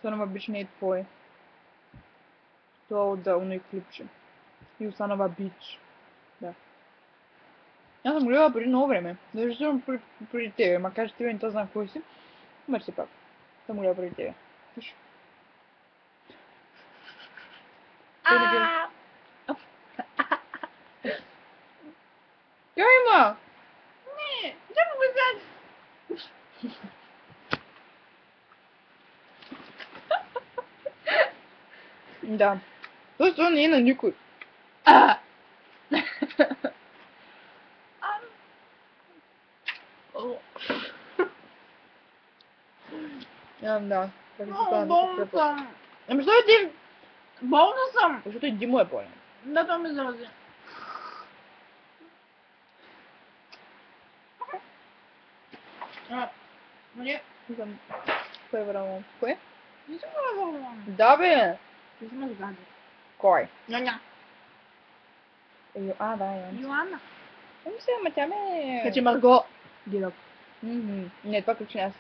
Останова бич не е твой. Тоа од оној клипче. И останова бич. Да. Јас сум гледала преди много време. Зашто сум преди тебе, макар што тебе не тоа знам кој си. Ама се пак. Сум гледала преди тебе. Виж. Ја има! Не, само го зад. Да. Тоа не е на никој. Да. Много болна съм. Ама што е ти? Болна съм. Зашто и Димо е болен. Да, тоа ме зарази. Не, Знам. Кој е врамо? Кој? не съм го разбрала. Да бе! Не съм разгади. Кој? Њања. Да, ја. Јоана. Ама се, ама тя ме... Каче Марго. Дирок. Не, това ключ не аз